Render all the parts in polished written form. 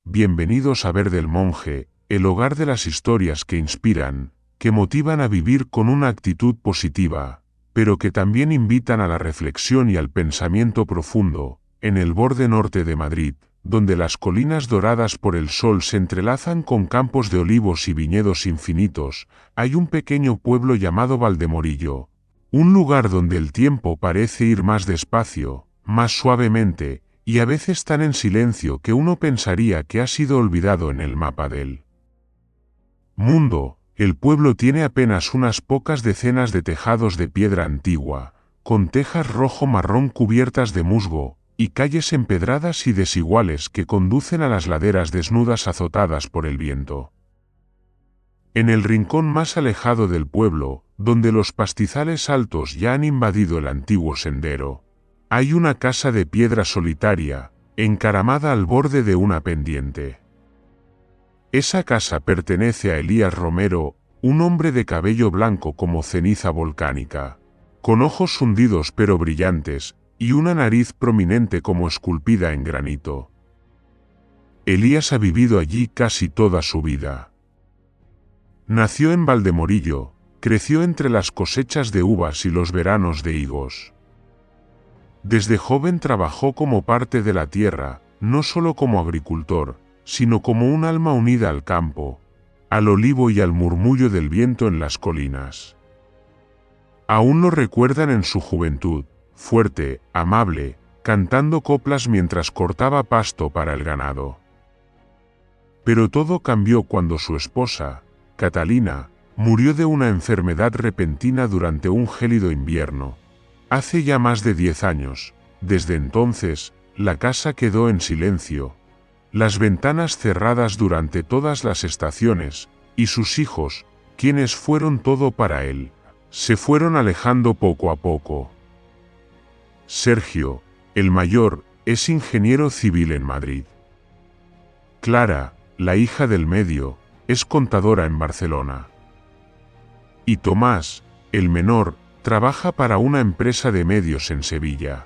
bienvenidos a Ver del Monje, el hogar de las historias que inspiran, que motivan a vivir con una actitud positiva, pero que también invitan a la reflexión y al pensamiento profundo. En el borde norte de Madrid, donde las colinas doradas por el sol se entrelazan con campos de olivos y viñedos infinitos, hay un pequeño pueblo llamado Valdemorillo, un lugar donde el tiempo parece ir más despacio, más suavemente, y a veces tan en silencio que uno pensaría que ha sido olvidado en el mapa del mundo. El pueblo tiene apenas unas pocas decenas de tejados de piedra antigua, con tejas rojo-marrón cubiertas de musgo, y calles empedradas y desiguales que conducen a las laderas desnudas azotadas por el viento. En el rincón más alejado del pueblo, donde los pastizales altos ya han invadido el antiguo sendero, hay una casa de piedra solitaria, encaramada al borde de una pendiente. Esa casa pertenece a Elías Romero, un hombre de cabello blanco como ceniza volcánica, con ojos hundidos pero brillantes, y una nariz prominente como esculpida en granito. Elías ha vivido allí casi toda su vida. Nació en Valdemorillo, creció entre las cosechas de uvas y los veranos de higos. Desde joven trabajó como parte de la tierra, no solo como agricultor, sino como un alma unida al campo, al olivo y al murmullo del viento en las colinas. Aún lo recuerdan en su juventud, fuerte, amable, cantando coplas mientras cortaba pasto para el ganado. Pero todo cambió cuando su esposa, Catalina, murió de una enfermedad repentina durante un gélido invierno. Hace ya más de 10 años. Desde entonces, la casa quedó en silencio, las ventanas cerradas durante todas las estaciones, y sus hijos, quienes fueron todo para él, se fueron alejando poco a poco. Sergio, el mayor, es ingeniero civil en Madrid. Clara, la hija del medio, es contadora en Barcelona. Y Tomás, el menor, trabaja para una empresa de medios en Sevilla.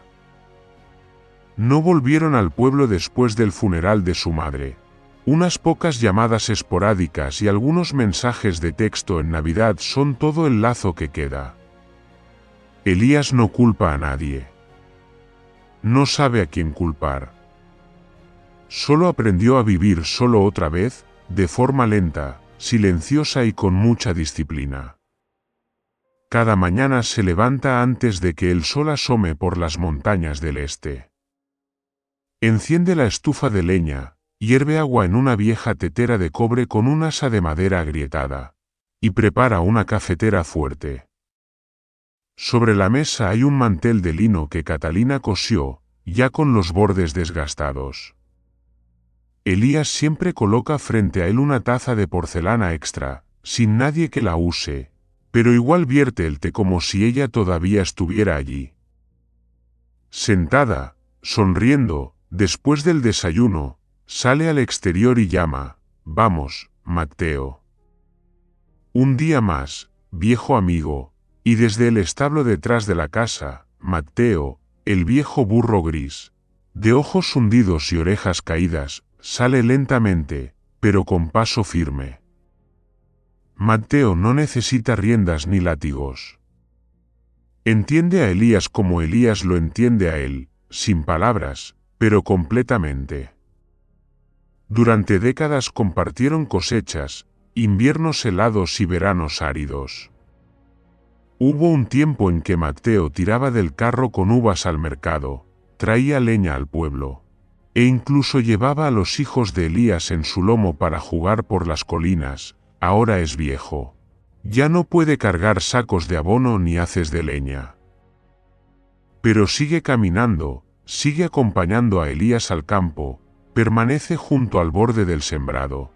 No volvieron al pueblo después del funeral de su madre. Unas pocas llamadas esporádicas y algunos mensajes de texto en Navidad son todo el lazo que queda. Elías no culpa a nadie. No sabe a quién culpar. Solo aprendió a vivir solo otra vez, de forma lenta, silenciosa y con mucha disciplina. Cada mañana se levanta antes de que el sol asome por las montañas del este. Enciende la estufa de leña, hierve agua en una vieja tetera de cobre con un asa de madera agrietada, y prepara una cafetera fuerte. Sobre la mesa hay un mantel de lino que Catalina cosió, ya con los bordes desgastados. Elías siempre coloca frente a él una taza de porcelana extra, sin nadie que la use, pero igual vierte el té como si ella todavía estuviera allí. Sentada, sonriendo, después del desayuno, sale al exterior y llama: «Vamos, Mateo. Un día más, viejo amigo». Y desde el establo detrás de la casa, Mateo, el viejo burro gris, de ojos hundidos y orejas caídas, sale lentamente, pero con paso firme. Mateo no necesita riendas ni látigos. Entiende a Elías como Elías lo entiende a él, sin palabras, pero completamente. Durante décadas compartieron cosechas, inviernos helados y veranos áridos. Hubo un tiempo en que Mateo tiraba del carro con uvas al mercado, traía leña al pueblo, e incluso llevaba a los hijos de Elías en su lomo para jugar por las colinas. Ahora es viejo. Ya no puede cargar sacos de abono ni haces de leña. Pero sigue caminando, sigue acompañando a Elías al campo, permanece junto al borde del sembrado.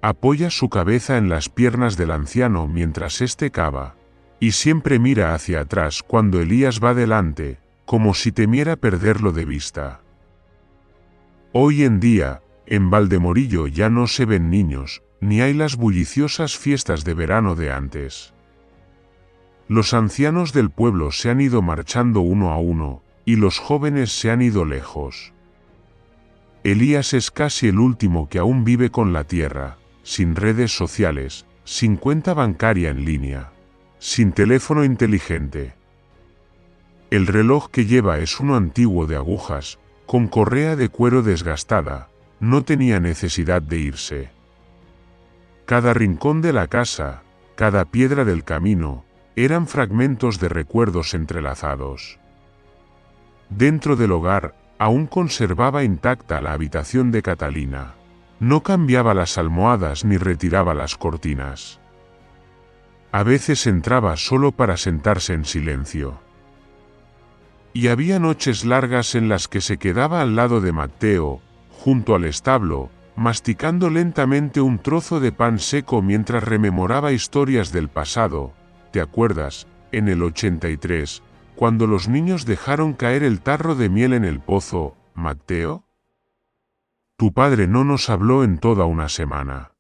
Apoya su cabeza en las piernas del anciano mientras éste cava, y siempre mira hacia atrás cuando Elías va delante, como si temiera perderlo de vista. Hoy en día, en Valdemorillo ya no se ven niños, ni hay las bulliciosas fiestas de verano de antes. Los ancianos del pueblo se han ido marchando uno a uno, y los jóvenes se han ido lejos. Elías es casi el último que aún vive con la tierra, sin redes sociales, sin cuenta bancaria en línea, sin teléfono inteligente. El reloj que lleva es uno antiguo de agujas, con correa de cuero desgastada, no tenía necesidad de irse. Cada rincón de la casa, cada piedra del camino, eran fragmentos de recuerdos entrelazados. Dentro del hogar, aún conservaba intacta la habitación de Catalina. No cambiaba las almohadas ni retiraba las cortinas. A veces entraba solo para sentarse en silencio. Y había noches largas en las que se quedaba al lado de Matteo, junto al establo, masticando lentamente un trozo de pan seco mientras rememoraba historias del pasado. ¿Te acuerdas, en el 83, cuando los niños dejaron caer el tarro de miel en el pozo, Matteo? Tu padre no nos habló en toda una semana.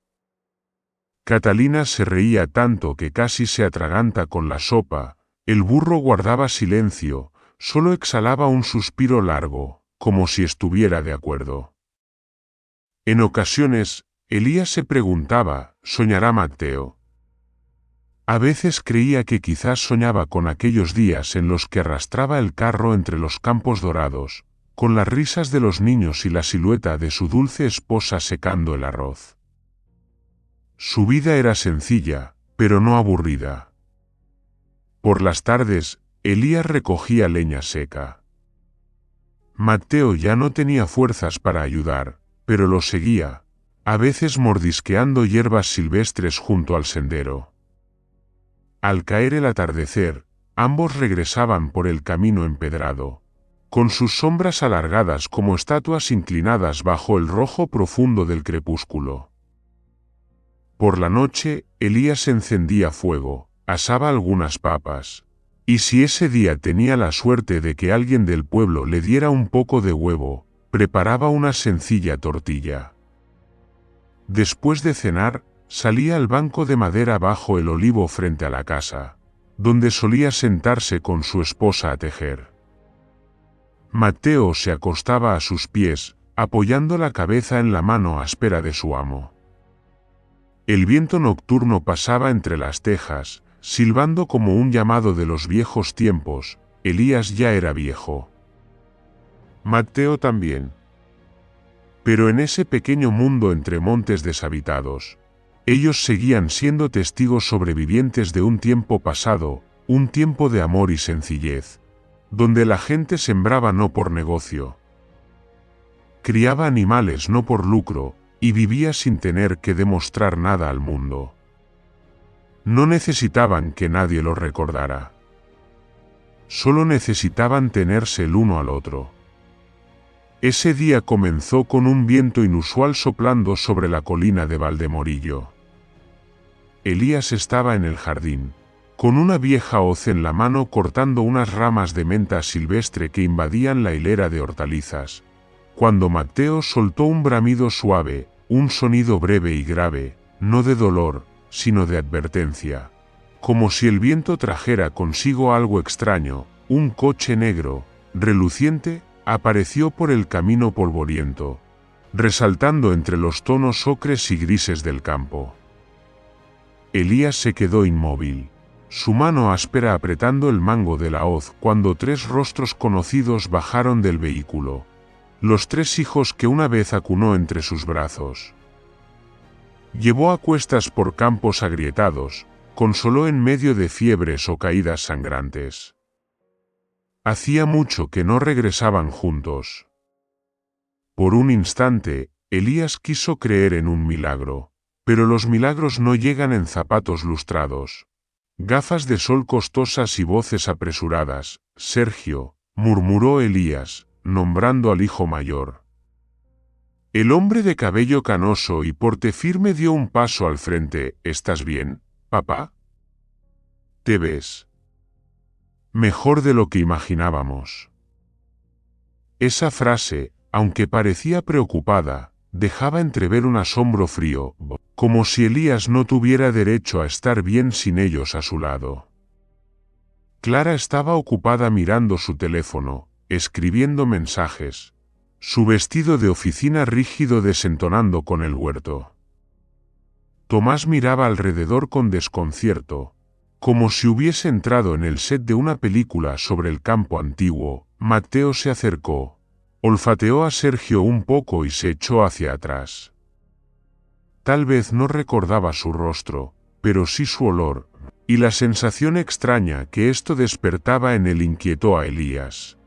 Catalina se reía tanto que casi se atraganta con la sopa. El burro guardaba silencio, solo exhalaba un suspiro largo, como si estuviera de acuerdo. En ocasiones, Elías se preguntaba, ¿soñará Matteo? A veces creía que quizás soñaba con aquellos días en los que arrastraba el carro entre los campos dorados, con las risas de los niños y la silueta de su dulce esposa secando el arroz. Su vida era sencilla, pero no aburrida. Por las tardes, Elías recogía leña seca. Matteo ya no tenía fuerzas para ayudar, pero lo seguía, a veces mordisqueando hierbas silvestres junto al sendero. Al caer el atardecer, ambos regresaban por el camino empedrado, con sus sombras alargadas como estatuas inclinadas bajo el rojo profundo del crepúsculo. Por la noche, Elías encendía fuego, asaba algunas papas, y si ese día tenía la suerte de que alguien del pueblo le diera un poco de huevo, preparaba una sencilla tortilla. Después de cenar, salía al banco de madera bajo el olivo frente a la casa, donde solía sentarse con su esposa a tejer. Matteo se acostaba a sus pies, apoyando la cabeza en la mano áspera de su amo. El viento nocturno pasaba entre las tejas, silbando como un llamado de los viejos tiempos. Elías ya era viejo. Matteo también. Pero en ese pequeño mundo entre montes deshabitados, ellos seguían siendo testigos sobrevivientes de un tiempo pasado, un tiempo de amor y sencillez, donde la gente sembraba no por negocio, criaba animales no por lucro, y vivía sin tener que demostrar nada al mundo. No necesitaban que nadie los recordara. Solo necesitaban tenerse el uno al otro. Ese día comenzó con un viento inusual soplando sobre la colina de Valdemorillo. Elías estaba en el jardín, con una vieja hoz en la mano cortando unas ramas de menta silvestre que invadían la hilera de hortalizas, cuando Matteo soltó un bramido suave, un sonido breve y grave, no de dolor, sino de advertencia, como si el viento trajera consigo algo extraño. Un coche negro, reluciente, apareció por el camino polvoriento, resaltando entre los tonos ocres y grises del campo. Elías se quedó inmóvil, su mano áspera apretando el mango de la hoz cuando tres rostros conocidos bajaron del vehículo. Los tres hijos que una vez acunó entre sus brazos. Llevó a cuestas por campos agrietados, consoló en medio de fiebres o caídas sangrantes. Hacía mucho que no regresaban juntos. Por un instante, Elías quiso creer en un milagro, pero los milagros no llegan en zapatos lustrados, gafas de sol costosas y voces apresuradas. Sergio, murmuró Elías, nombrando al hijo mayor. El hombre de cabello canoso y porte firme dio un paso al frente. ¿Estás bien, papá? ¿Te ves? Mejor de lo que imaginábamos. Esa frase, aunque parecía preocupada, dejaba entrever un asombro frío, como si Elías no tuviera derecho a estar bien sin ellos a su lado. Clara estaba ocupada mirando su teléfono, escribiendo mensajes. su vestido de oficina rígido desentonando con el huerto. Tomás miraba alrededor con desconcierto, como si hubiese entrado en el set de una película sobre el campo antiguo. Mateo se acercó, olfateó a Sergio un poco y se echó hacia atrás. Tal vez no recordaba su rostro, pero sí su olor, y la sensación extraña que esto despertaba en él inquietó a Elías.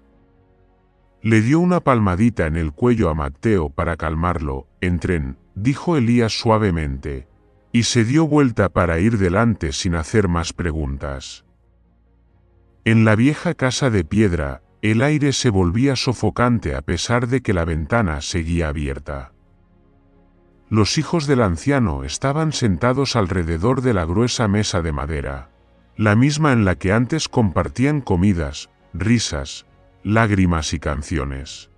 Le dio una palmadita en el cuello a Mateo para calmarlo. «Entren», dijo Elías suavemente, y se dio vuelta para ir delante sin hacer más preguntas. En la vieja casa de piedra, el aire se volvía sofocante a pesar de que la ventana seguía abierta. Los hijos del anciano estaban sentados alrededor de la gruesa mesa de madera, la misma en la que antes compartían comidas, risas, lágrimas y canciones.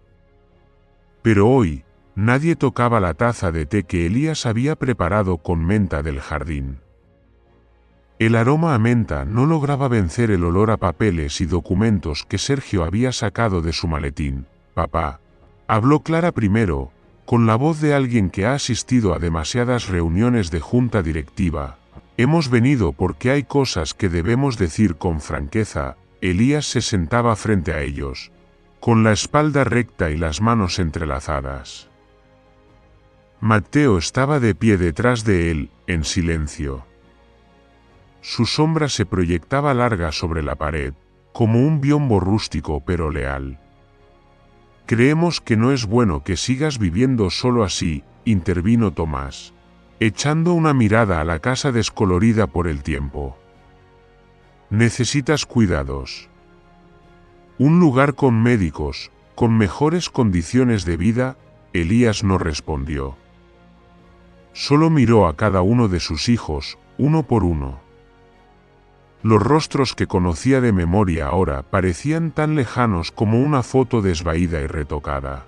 Pero hoy, nadie tocaba la taza de té que Elías había preparado con menta del jardín. El aroma a menta no lograba vencer el olor a papeles y documentos que Sergio había sacado de su maletín. «Papá», habló Clara primero, con la voz de alguien que ha asistido a demasiadas reuniones de junta directiva. «Hemos venido porque hay cosas que debemos decir con franqueza». Elías se sentaba frente a ellos, con la espalda recta y las manos entrelazadas. Mateo estaba de pie detrás de él, en silencio. Su sombra se proyectaba larga sobre la pared, como un biombo rústico pero leal. «Creemos que no es bueno que sigas viviendo solo así», intervino Tomás, echando una mirada a la casa descolorida por el tiempo. «Necesitas cuidados. Un lugar con médicos, con mejores condiciones de vida». Elías no respondió. Solo miró a cada uno de sus hijos, uno por uno. Los rostros que conocía de memoria ahora parecían tan lejanos como una foto desvaída y retocada.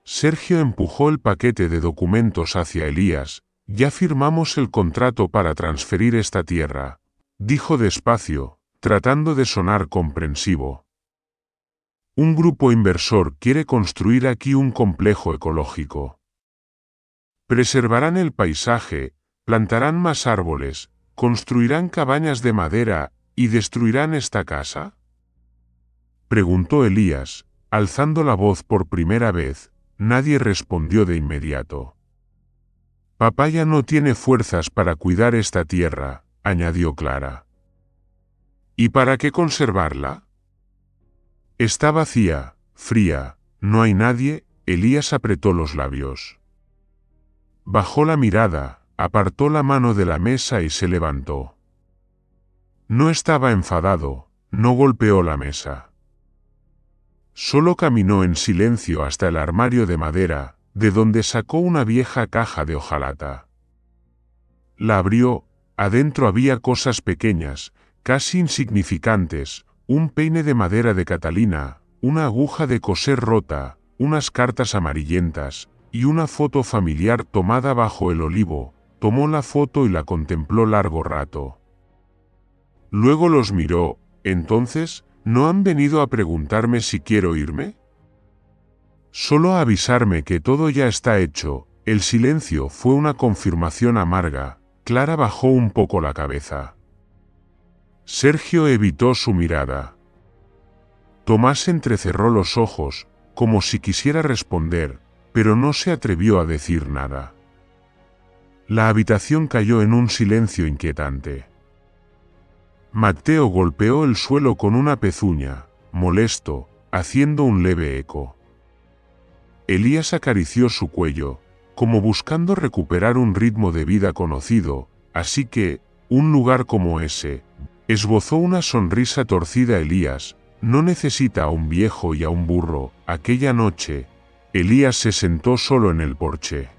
Sergio empujó el paquete de documentos hacia Elías. «Ya firmamos el contrato para transferir esta tierra», dijo despacio, tratando de sonar comprensivo. «Un grupo inversor quiere construir aquí un complejo ecológico. Preservarán el paisaje, plantarán más árboles, construirán cabañas de madera y destruirán esta casa», preguntó Elías, alzando la voz por primera vez. Nadie respondió de inmediato. «Papá ya no tiene fuerzas para cuidar esta tierra», añadió Clara. «¿Y para qué conservarla? Está vacía, fría, no hay nadie». Elías apretó los labios. Bajó la mirada, apartó la mano de la mesa y se levantó. No estaba enfadado, no golpeó la mesa. Solo caminó en silencio hasta el armario de madera, de donde sacó una vieja caja de hojalata. La abrió. Adentro había cosas pequeñas, casi insignificantes: un peine de madera de Catalina, una aguja de coser rota, unas cartas amarillentas, y una foto familiar tomada bajo el olivo. Tomó la foto y la contempló largo rato. Luego los miró. «Entonces, ¿no han venido a preguntarme si quiero irme? Solo a avisarme que todo ya está hecho». El silencio fue una confirmación amarga. Clara bajó un poco la cabeza. Sergio evitó su mirada. Tomás entrecerró los ojos, como si quisiera responder, pero no se atrevió a decir nada. La habitación cayó en un silencio inquietante. Mateo golpeó el suelo con una pezuña, molesto, haciendo un leve eco. Elías acarició su cuello, como buscando recuperar un ritmo de vida conocido. «Así que, un lugar como ese», esbozó una sonrisa torcida Elías, «no necesita a un viejo y a un burro». Aquella noche, Elías se sentó solo en el porche.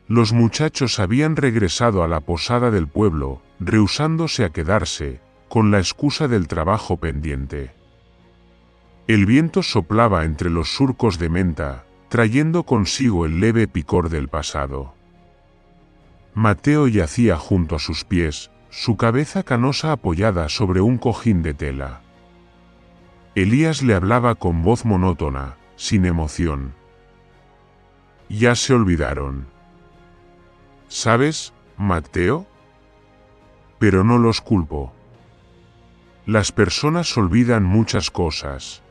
Los muchachos habían regresado a la posada del pueblo, rehusándose a quedarse, con la excusa del trabajo pendiente. El viento soplaba entre los surcos de menta, trayendo consigo el leve picor del pasado. Mateo yacía junto a sus pies, su cabeza canosa apoyada sobre un cojín de tela. Elías le hablaba con voz monótona, sin emoción. Ya se olvidaron. ¿Sabes, Mateo? Pero no los culpo. Las personas olvidan muchas cosas.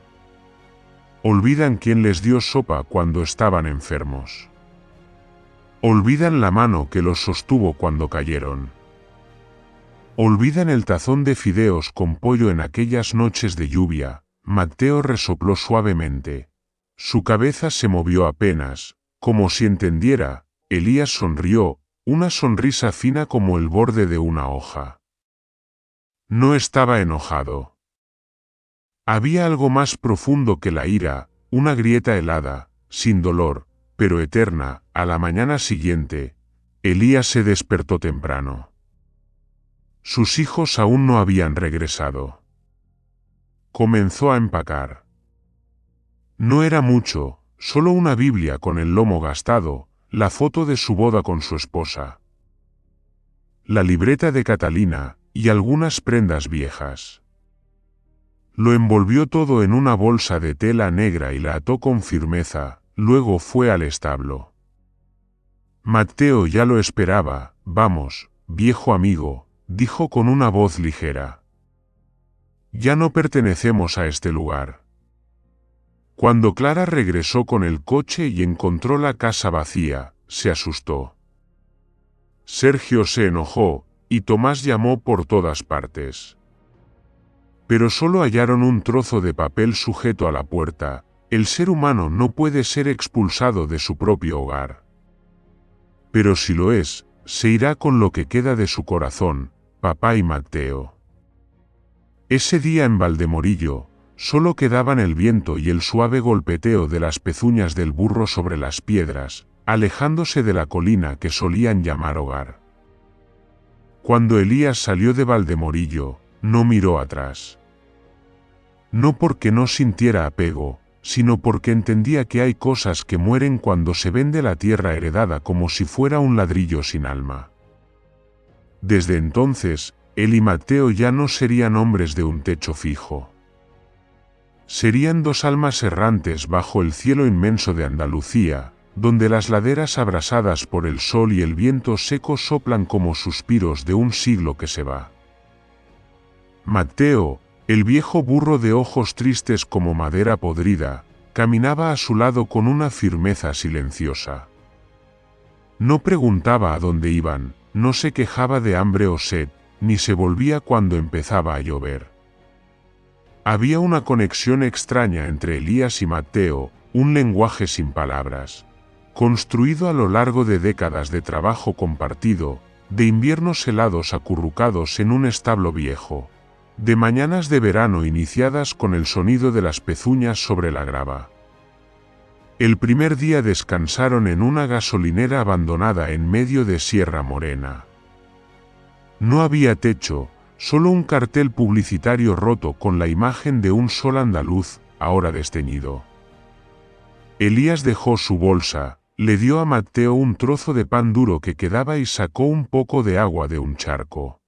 Olvidan quién les dio sopa cuando estaban enfermos. Olvidan la mano que los sostuvo cuando cayeron. Olvidan el tazón de fideos con pollo en aquellas noches de lluvia. Mateo resopló suavemente. Su cabeza se movió apenas, como si entendiera. Elías sonrió, una sonrisa fina como el borde de una hoja. No estaba enojado. Había algo más profundo que la ira, una grieta helada, sin dolor, pero eterna. A la mañana siguiente, Elías se despertó temprano. Sus hijos aún no habían regresado. Comenzó a empacar. No era mucho, solo una Biblia con el lomo gastado, la foto de su boda con su esposa, la libreta de Catalina y algunas prendas viejas. Lo envolvió todo en una bolsa de tela negra y la ató con firmeza, luego fue al establo. Mateo ya lo esperaba. Vamos, viejo amigo, dijo con una voz ligera. Ya no pertenecemos a este lugar. Cuando Clara regresó con el coche y encontró la casa vacía, se asustó. Sergio se enojó, y Tomás llamó por todas partes. Pero solo hallaron un trozo de papel sujeto a la puerta. El ser humano no puede ser expulsado de su propio hogar. Pero si lo es, se irá con lo que queda de su corazón, papá y Mateo. Ese día en Valdemorillo, solo quedaban el viento y el suave golpeteo de las pezuñas del burro sobre las piedras, alejándose de la colina que solían llamar hogar. Cuando Elías salió de Valdemorillo, no miró atrás. No porque no sintiera apego, sino porque entendía que hay cosas que mueren cuando se vende la tierra heredada como si fuera un ladrillo sin alma. Desde entonces, él y Mateo ya no serían hombres de un techo fijo. Serían dos almas errantes bajo el cielo inmenso de Andalucía, donde las laderas abrasadas por el sol y el viento seco soplan como suspiros de un siglo que se va. Mateo, el viejo burro de ojos tristes como madera podrida, caminaba a su lado con una firmeza silenciosa. No preguntaba a dónde iban, no se quejaba de hambre o sed, ni se volvía cuando empezaba a llover. Había una conexión extraña entre Elías y Mateo, un lenguaje sin palabras, construido a lo largo de décadas de trabajo compartido, de inviernos helados acurrucados en un establo viejo, de mañanas de verano iniciadas con el sonido de las pezuñas sobre la grava. El primer día descansaron en una gasolinera abandonada en medio de Sierra Morena. No había techo, solo un cartel publicitario roto con la imagen de un sol andaluz, ahora desteñido. Elías dejó su bolsa, le dio a Mateo un trozo de pan duro que quedaba y sacó un poco de agua de un charco.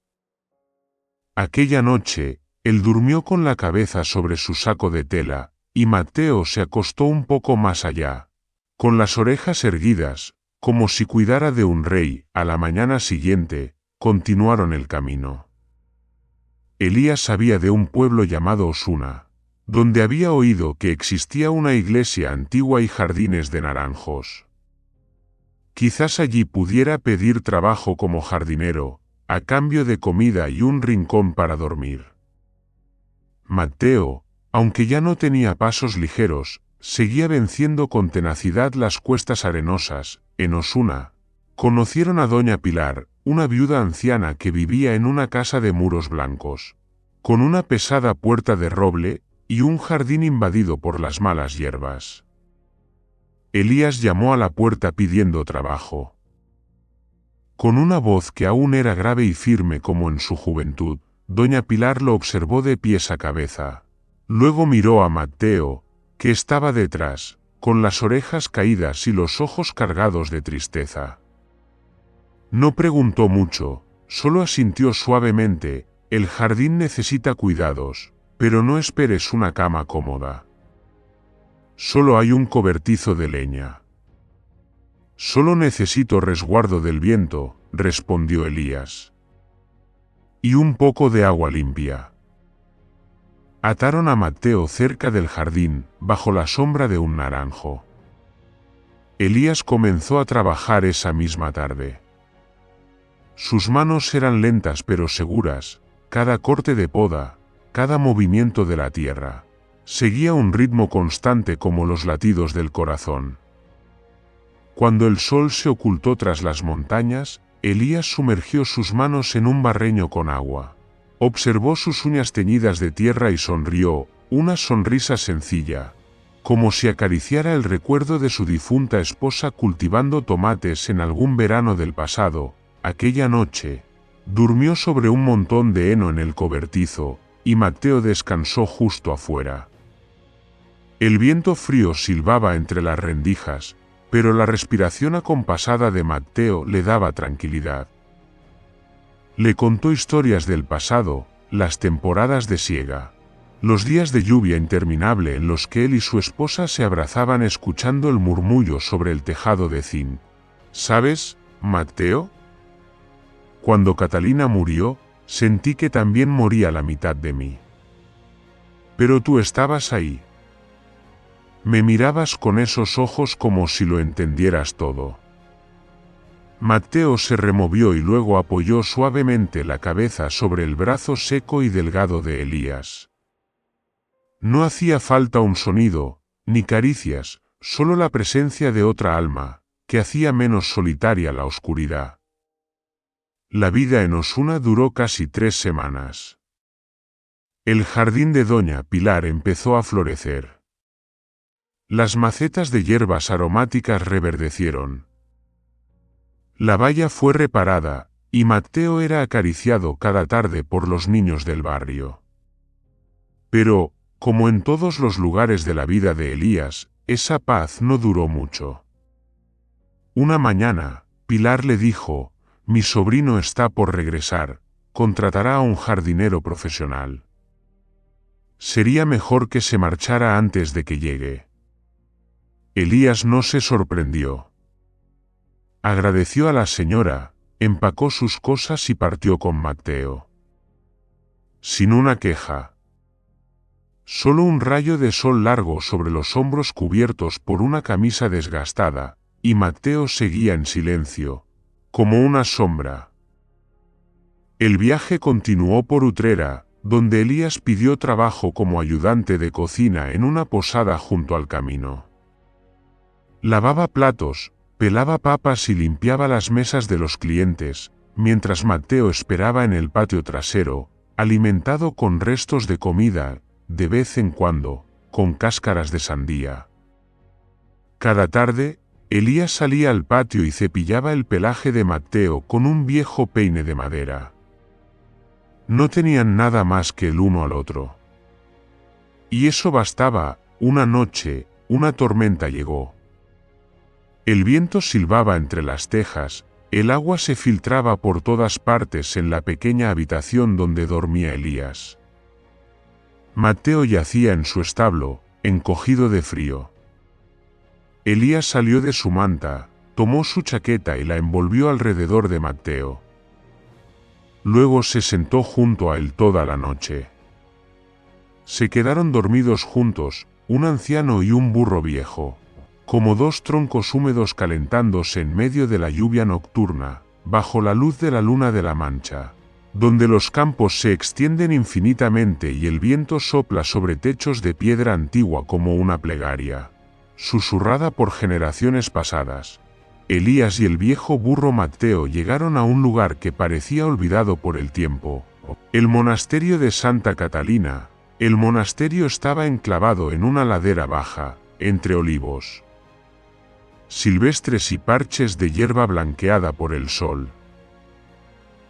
Aquella noche, él durmió con la cabeza sobre su saco de tela, y Mateo se acostó un poco más allá, con las orejas erguidas, como si cuidara de un rey. A la mañana siguiente, continuaron el camino. Elías sabía de un pueblo llamado Osuna, donde había oído que existía una iglesia antigua y jardines de naranjos. Quizás allí pudiera pedir trabajo como jardinero, a cambio de comida y un rincón para dormir. Mateo, aunque ya no tenía pasos ligeros, seguía venciendo con tenacidad las cuestas arenosas. En Osuna, conocieron a doña Pilar, una viuda anciana que vivía en una casa de muros blancos, con una pesada puerta de roble y un jardín invadido por las malas hierbas. Elías llamó a la puerta pidiendo trabajo. Con una voz que aún era grave y firme como en su juventud, doña Pilar lo observó de pies a cabeza. Luego miró a Mateo, que estaba detrás, con las orejas caídas y los ojos cargados de tristeza. No preguntó mucho, solo asintió suavemente. El jardín necesita cuidados, pero no esperes una cama cómoda. Solo hay un cobertizo de leña. Solo necesito resguardo del viento, respondió Elías. Y un poco de agua limpia. Ataron a Mateo cerca del jardín, bajo la sombra de un naranjo. Elías comenzó a trabajar esa misma tarde. Sus manos eran lentas pero seguras, cada corte de poda, cada movimiento de la tierra, seguía un ritmo constante como los latidos del corazón. Cuando el sol se ocultó tras las montañas, Elías sumergió sus manos en un barreño con agua. Observó sus uñas teñidas de tierra y sonrió, una sonrisa sencilla, como si acariciara el recuerdo de su difunta esposa cultivando tomates en algún verano del pasado. Aquella noche, durmió sobre un montón de heno en el cobertizo, y Mateo descansó justo afuera. El viento frío silbaba entre las rendijas, pero la respiración acompasada de Mateo le daba tranquilidad. Le contó historias del pasado, las temporadas de siega, los días de lluvia interminable en los que él y su esposa se abrazaban escuchando el murmullo sobre el tejado de zinc. ¿Sabes, Mateo? Cuando Catalina murió, sentí que también moría la mitad de mí. Pero tú estabas ahí. Me mirabas con esos ojos como si lo entendieras todo. Mateo se removió y luego apoyó suavemente la cabeza sobre el brazo seco y delgado de Elías. No hacía falta un sonido, ni caricias, solo la presencia de otra alma, que hacía menos solitaria la oscuridad. La vida en Osuna duró casi 3 semanas. El jardín de Doña Pilar empezó a florecer. Las macetas de hierbas aromáticas reverdecieron. La valla fue reparada, y Mateo era acariciado cada tarde por los niños del barrio. Pero, como en todos los lugares de la vida de Elías, esa paz no duró mucho. Una mañana, Pilar le dijo: «Mi sobrino está por regresar, contratará a un jardinero profesional. Sería mejor que se marchara antes de que llegue». Elías no se sorprendió. Agradeció a la señora, empacó sus cosas y partió con Mateo. Sin una queja. Solo un rayo de sol largo sobre los hombros cubiertos por una camisa desgastada, y Mateo seguía en silencio, como una sombra. El viaje continuó por Utrera, donde Elías pidió trabajo como ayudante de cocina en una posada junto al camino. Lavaba platos, pelaba papas y limpiaba las mesas de los clientes, mientras Mateo esperaba en el patio trasero, alimentado con restos de comida, de vez en cuando, con cáscaras de sandía. Cada tarde, Elías salía al patio y cepillaba el pelaje de Mateo con un viejo peine de madera. No tenían nada más que el uno al otro. Y eso bastaba. Una noche, una tormenta llegó. El viento silbaba entre las tejas, el agua se filtraba por todas partes en la pequeña habitación donde dormía Elías. Mateo yacía en su establo, encogido de frío. Elías salió de su manta, tomó su chaqueta y la envolvió alrededor de Mateo. Luego se sentó junto a él toda la noche. Se quedaron dormidos juntos, un anciano y un burro viejo, como dos troncos húmedos calentándose en medio de la lluvia nocturna, bajo la luz de la luna de la Mancha, donde los campos se extienden infinitamente y el viento sopla sobre techos de piedra antigua como una plegaria, susurrada por generaciones pasadas. Elías y el viejo burro Mateo llegaron a un lugar que parecía olvidado por el tiempo, el monasterio de Santa Catalina. El monasterio estaba enclavado en una ladera baja, entre olivos silvestres y parches de hierba blanqueada por el sol.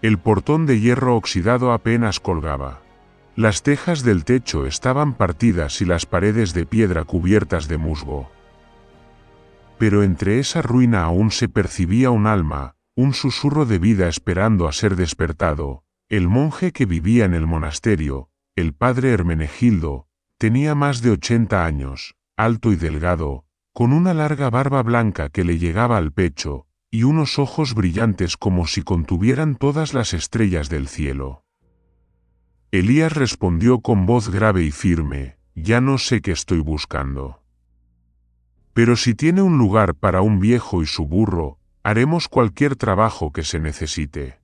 El portón de hierro oxidado apenas colgaba. Las tejas del techo estaban partidas y las paredes de piedra cubiertas de musgo. Pero entre esa ruina aún se percibía un alma, un susurro de vida esperando a ser despertado. El monje que vivía en el monasterio, el padre Hermenegildo, tenía más de 80 años, alto y delgado, con una larga barba blanca que le llegaba al pecho, y unos ojos brillantes como si contuvieran todas las estrellas del cielo. Elías respondió con voz grave y firme: «Ya no sé qué estoy buscando. Pero si tiene un lugar para un viejo y su burro, haremos cualquier trabajo que se necesite».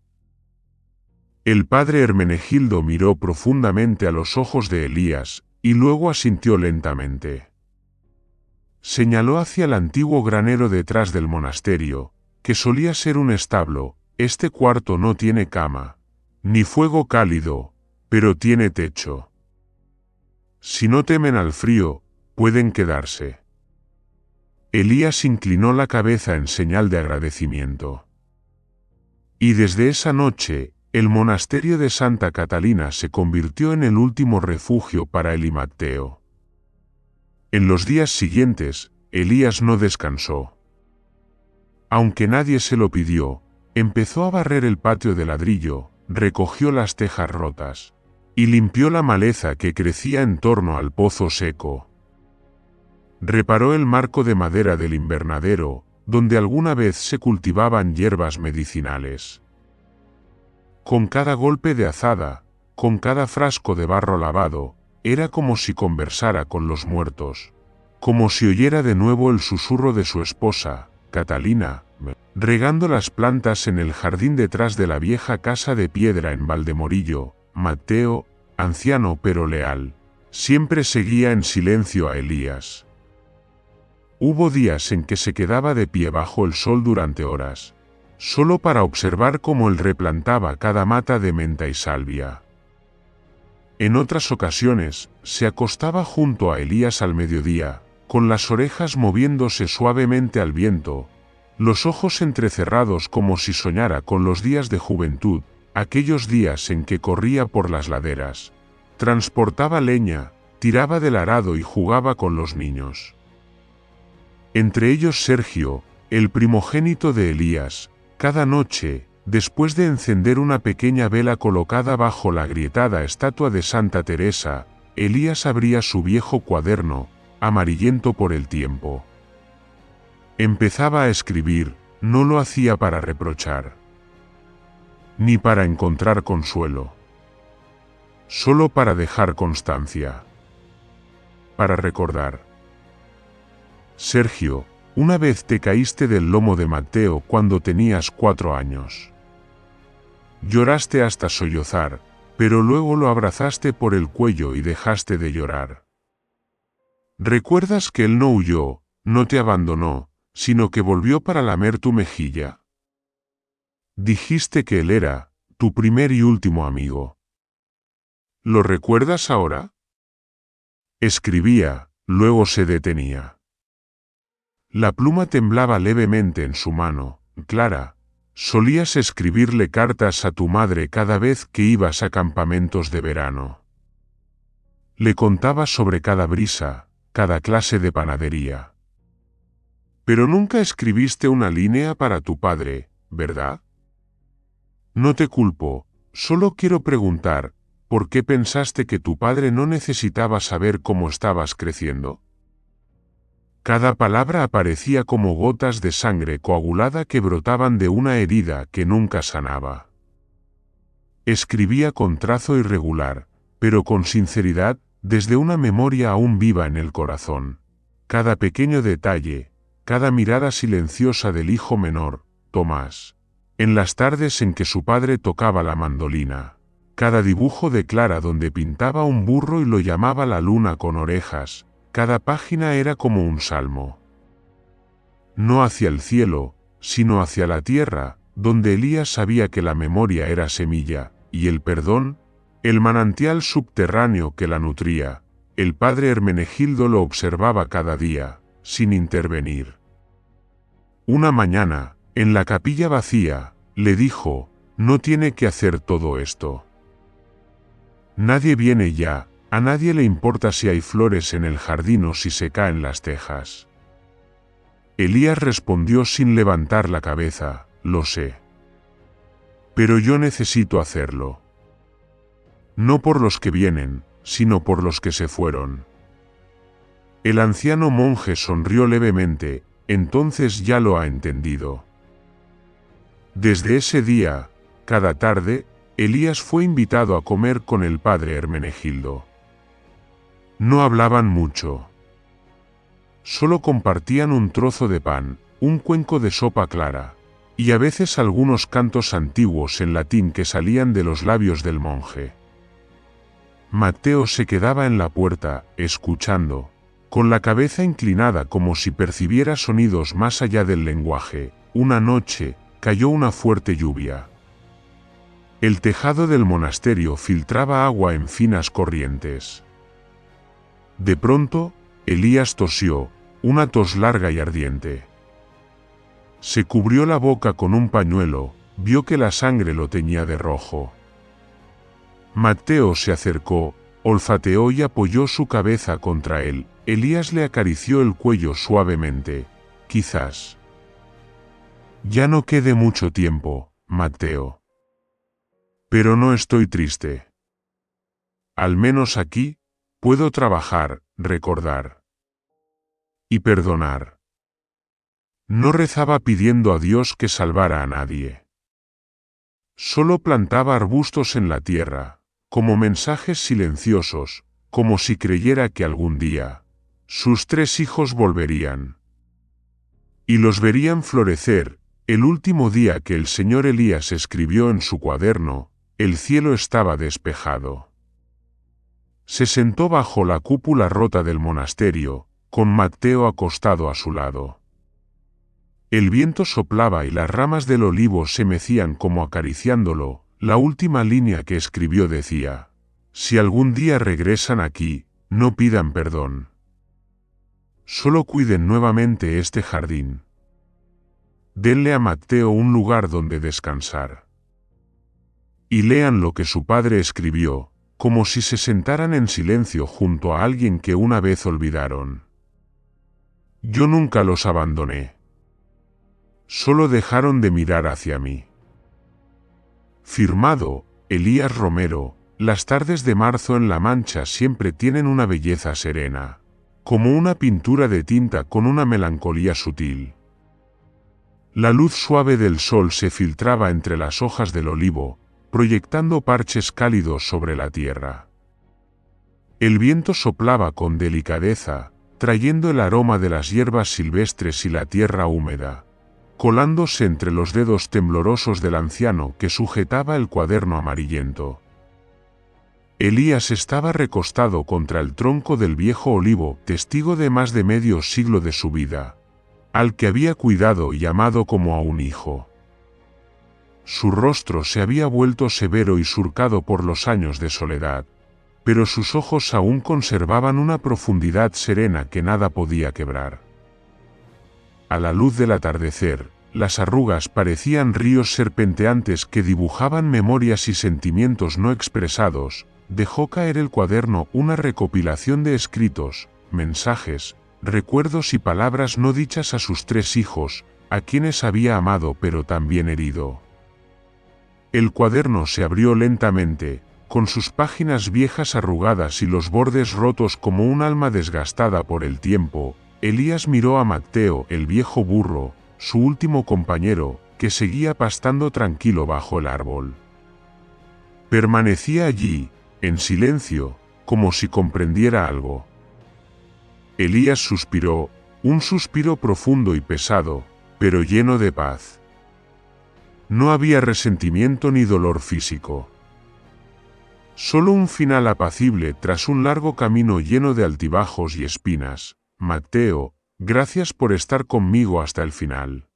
El padre Hermenegildo miró profundamente a los ojos de Elías, y luego asintió lentamente. Señaló hacia el antiguo granero detrás del monasterio, que solía ser un establo. «Este cuarto no tiene cama, ni fuego cálido, pero tiene techo. Si no temen al frío, pueden quedarse». Elías inclinó la cabeza en señal de agradecimiento. Y desde esa noche, el monasterio de Santa Catalina se convirtió en el último refugio para él y Matteo. En los días siguientes, Elías no descansó. Aunque nadie se lo pidió, empezó a barrer el patio de ladrillo, recogió las tejas rotas, y limpió la maleza que crecía en torno al pozo seco. Reparó el marco de madera del invernadero, donde alguna vez se cultivaban hierbas medicinales. Con cada golpe de azada, con cada frasco de barro lavado, era como si conversara con los muertos, como si oyera de nuevo el susurro de su esposa, Catalina, regando las plantas en el jardín detrás de la vieja casa de piedra en Valdemorillo. Matteo, anciano pero leal, siempre seguía en silencio a Elías. Hubo días en que se quedaba de pie bajo el sol durante horas, solo para observar cómo él replantaba cada mata de menta y salvia. En otras ocasiones, se acostaba junto a Elías al mediodía, con las orejas moviéndose suavemente al viento, los ojos entrecerrados como si soñara con los días de juventud, aquellos días en que corría por las laderas, transportaba leña, tiraba del arado y jugaba con los niños. Entre ellos Sergio, el primogénito de Elías. Cada noche, después de encender una pequeña vela colocada bajo la agrietada estatua de Santa Teresa, Elías abría su viejo cuaderno, amarillento por el tiempo. Empezaba a escribir. No lo hacía para reprochar, ni para encontrar consuelo. Solo para dejar constancia. Para recordar. Sergio, una vez te caíste del lomo de Matteo cuando tenías 4 años. Lloraste hasta sollozar, pero luego lo abrazaste por el cuello y dejaste de llorar. ¿Recuerdas que él no huyó, no te abandonó, sino que volvió para lamer tu mejilla? Dijiste que él era tu primer y último amigo. ¿Lo recuerdas ahora? Escribía, luego se detenía. La pluma temblaba levemente en su mano. Clara, solías escribirle cartas a tu madre cada vez que ibas a campamentos de verano. Le contabas sobre cada brisa, cada clase de panadería. Pero nunca escribiste una línea para tu padre, ¿verdad? No te culpo, solo quiero preguntar, ¿por qué pensaste que tu padre no necesitaba saber cómo estabas creciendo? Cada palabra aparecía como gotas de sangre coagulada que brotaban de una herida que nunca sanaba. Escribía con trazo irregular, pero con sinceridad, desde una memoria aún viva en el corazón. Cada pequeño detalle, cada mirada silenciosa del hijo menor, Tomás, en las tardes en que su padre tocaba la mandolina. Cada dibujo de Clara donde pintaba un burro y lo llamaba la luna con orejas. Cada página era como un salmo. No hacia el cielo, sino hacia la tierra, donde Elías sabía que la memoria era semilla, y el perdón, el manantial subterráneo que la nutría. El padre Hermenegildo lo observaba cada día, sin intervenir. Una mañana, en la capilla vacía, le dijo: «No tiene que hacer todo esto. Nadie viene ya». A nadie le importa si hay flores en el jardín o si se caen las tejas. Elías respondió sin levantar la cabeza: «Lo sé. Pero yo necesito hacerlo. No por los que vienen, sino por los que se fueron». El anciano monje sonrió levemente, entonces ya lo ha entendido. Desde ese día, cada tarde, Elías fue invitado a comer con el padre Hermenegildo. No hablaban mucho. Solo compartían un trozo de pan, un cuenco de sopa clara, y a veces algunos cantos antiguos en latín que salían de los labios del monje. Mateo se quedaba en la puerta, escuchando, con la cabeza inclinada como si percibiera sonidos más allá del lenguaje. Una noche, cayó una fuerte lluvia. El tejado del monasterio filtraba agua en finas corrientes. De pronto, Elías tosió, una tos larga y ardiente. Se cubrió la boca con un pañuelo, vio que la sangre lo teñía de rojo. Mateo se acercó, olfateó y apoyó su cabeza contra él. Elías le acarició el cuello suavemente. Quizás ya no quede mucho tiempo, Mateo. Pero no estoy triste. Al menos aquí, puedo trabajar, recordar y perdonar. No rezaba pidiendo a Dios que salvara a nadie. Solo plantaba arbustos en la tierra, como mensajes silenciosos, como si creyera que algún día sus 3 hijos volverían. Y los verían florecer. El último día que el señor Elías escribió en su cuaderno, el cielo estaba despejado. Se sentó bajo la cúpula rota del monasterio, con Mateo acostado a su lado. El viento soplaba y las ramas del olivo se mecían como acariciándolo. La última línea que escribió decía: si algún día regresan aquí, no pidan perdón. Solo cuiden nuevamente este jardín. Denle a Mateo un lugar donde descansar. Y lean lo que su padre escribió, como si se sentaran en silencio junto a alguien que una vez olvidaron. Yo nunca los abandoné. Solo dejaron de mirar hacia mí. Firmado, Elías Romero. Las tardes de marzo en La Mancha siempre tienen una belleza serena, como una pintura de tinta con una melancolía sutil. La luz suave del sol se filtraba entre las hojas del olivo, proyectando parches cálidos sobre la tierra. El viento soplaba con delicadeza, trayendo el aroma de las hierbas silvestres y la tierra húmeda, colándose entre los dedos temblorosos del anciano que sujetaba el cuaderno amarillento. Elías estaba recostado contra el tronco del viejo olivo, testigo de más de medio siglo de su vida, al que había cuidado y amado como a un hijo. Su rostro se había vuelto severo y surcado por los años de soledad, pero sus ojos aún conservaban una profundidad serena que nada podía quebrar. A la luz del atardecer, las arrugas parecían ríos serpenteantes que dibujaban memorias y sentimientos no expresados. Dejó caer el cuaderno, una recopilación de escritos, mensajes, recuerdos y palabras no dichas a sus 3 hijos, a quienes había amado pero también herido. El cuaderno se abrió lentamente, con sus páginas viejas arrugadas y los bordes rotos como un alma desgastada por el tiempo. Elías miró a Mateo, el viejo burro, su último compañero, que seguía pastando tranquilo bajo el árbol. Permanecía allí, en silencio, como si comprendiera algo. Elías suspiró, un suspiro profundo y pesado, pero lleno de paz. No había resentimiento ni dolor físico. Solo un final apacible tras un largo camino lleno de altibajos y espinas. Mateo, gracias por estar conmigo hasta el final.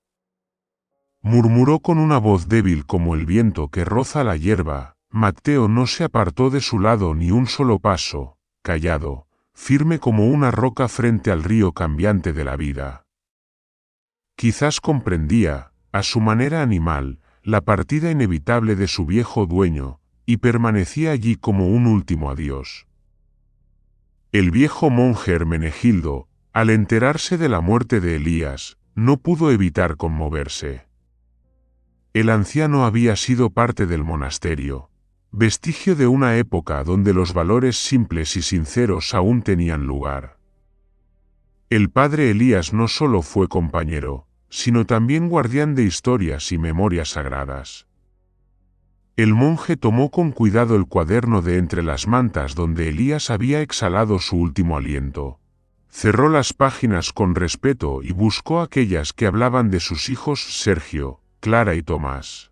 Murmuró con una voz débil como el viento que roza la hierba. Mateo no se apartó de su lado ni un solo paso, callado, firme como una roca frente al río cambiante de la vida. Quizás comprendía, a su manera animal, la partida inevitable de su viejo dueño, y permanecía allí como un último adiós. El viejo monje Hermenegildo, al enterarse de la muerte de Elías, no pudo evitar conmoverse. El anciano había sido parte del monasterio, vestigio de una época donde los valores simples y sinceros aún tenían lugar. El padre Elías no solo fue compañero, sino también guardián de historias y memorias sagradas. El monje tomó con cuidado el cuaderno de entre las mantas donde Elías había exhalado su último aliento. Cerró las páginas con respeto y buscó aquellas que hablaban de sus hijos Sergio, Clara y Tomás.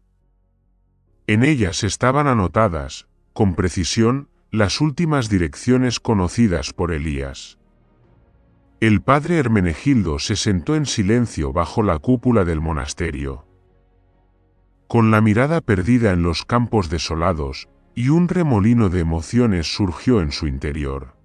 En ellas estaban anotadas, con precisión, las últimas direcciones conocidas por Elías. El padre Hermenegildo se sentó en silencio bajo la cúpula del monasterio. Con la mirada perdida en los campos desolados, y un remolino de emociones surgió en su interior.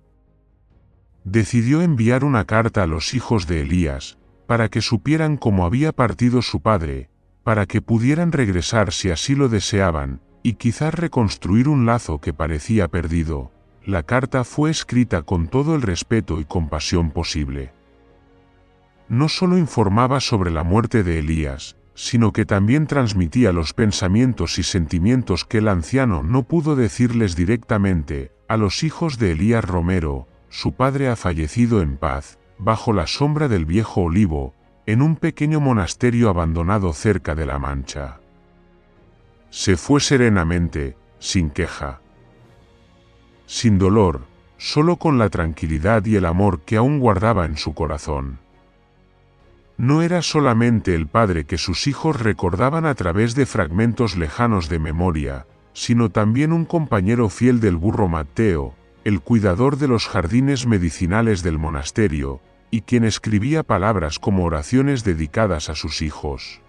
Decidió enviar una carta a los hijos de Elías, para que supieran cómo había partido su padre, para que pudieran regresar si así lo deseaban, y quizás reconstruir un lazo que parecía perdido. La carta fue escrita con todo el respeto y compasión posible. No solo informaba sobre la muerte de Elías, sino que también transmitía los pensamientos y sentimientos que el anciano no pudo decirles directamente. A los hijos de Elías Romero, su padre ha fallecido en paz, bajo la sombra del viejo olivo, en un pequeño monasterio abandonado cerca de La Mancha. Se fue serenamente, sin queja, sin dolor, solo con la tranquilidad y el amor que aún guardaba en su corazón. No era solamente el padre que sus hijos recordaban a través de fragmentos lejanos de memoria, sino también un compañero fiel del burro Mateo, el cuidador de los jardines medicinales del monasterio, y quien escribía palabras como oraciones dedicadas a sus hijos.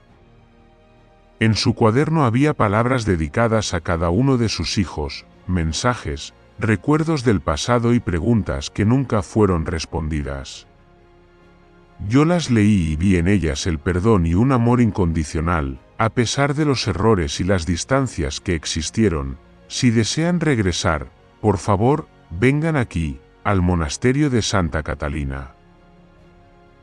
En su cuaderno había palabras dedicadas a cada uno de sus hijos, mensajes, recuerdos del pasado y preguntas que nunca fueron respondidas. Yo las leí y vi en ellas el perdón y un amor incondicional, a pesar de los errores y las distancias que existieron. Si desean regresar, por favor, vengan aquí, al monasterio de Santa Catalina.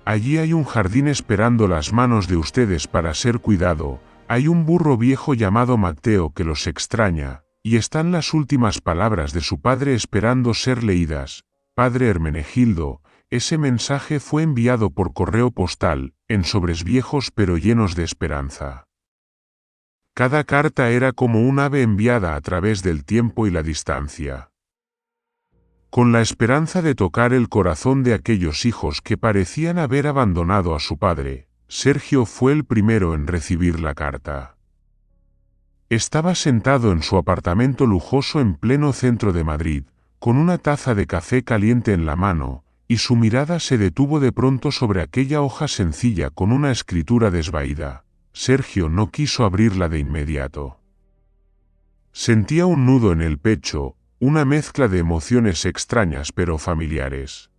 Allí hay un jardín esperando las manos de ustedes para ser cuidado, hay un burro viejo llamado Mateo que los extraña, y están las últimas palabras de su padre esperando ser leídas. Padre Hermenegildo, ese mensaje fue enviado por correo postal, en sobres viejos pero llenos de esperanza. Cada carta era como un ave enviada a través del tiempo y la distancia, con la esperanza de tocar el corazón de aquellos hijos que parecían haber abandonado a su padre. Sergio fue el primero en recibir la carta. Estaba sentado en su apartamento lujoso en pleno centro de Madrid, con una taza de café caliente en la mano, y su mirada se detuvo de pronto sobre aquella hoja sencilla con una escritura desvaída. Sergio no quiso abrirla de inmediato. Sentía un nudo en el pecho, una mezcla de emociones extrañas pero familiares.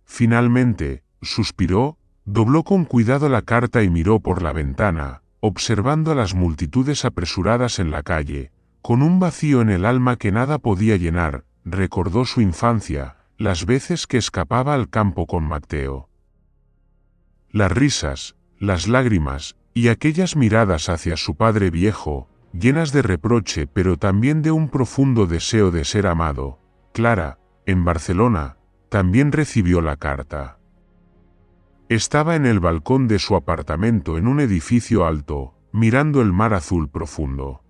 Finalmente, suspiró, dobló con cuidado la carta y miró por la ventana, observando a las multitudes apresuradas en la calle. Con un vacío en el alma que nada podía llenar, recordó su infancia, las veces que escapaba al campo con Mateo. Las risas, las lágrimas, y aquellas miradas hacia su padre viejo, llenas de reproche pero también de un profundo deseo de ser amado. Clara, en Barcelona, también recibió la carta. Estaba en el balcón de su apartamento en un edificio alto, mirando el mar azul profundo.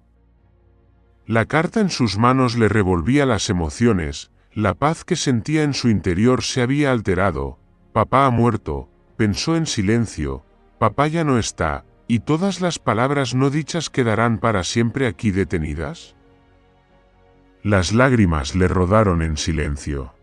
La carta en sus manos le revolvía las emociones, la paz que sentía en su interior se había alterado. Papá ha muerto, pensó en silencio, papá ya no está, ¿y todas las palabras no dichas quedarán para siempre aquí detenidas? Las lágrimas le rodaron en silencio.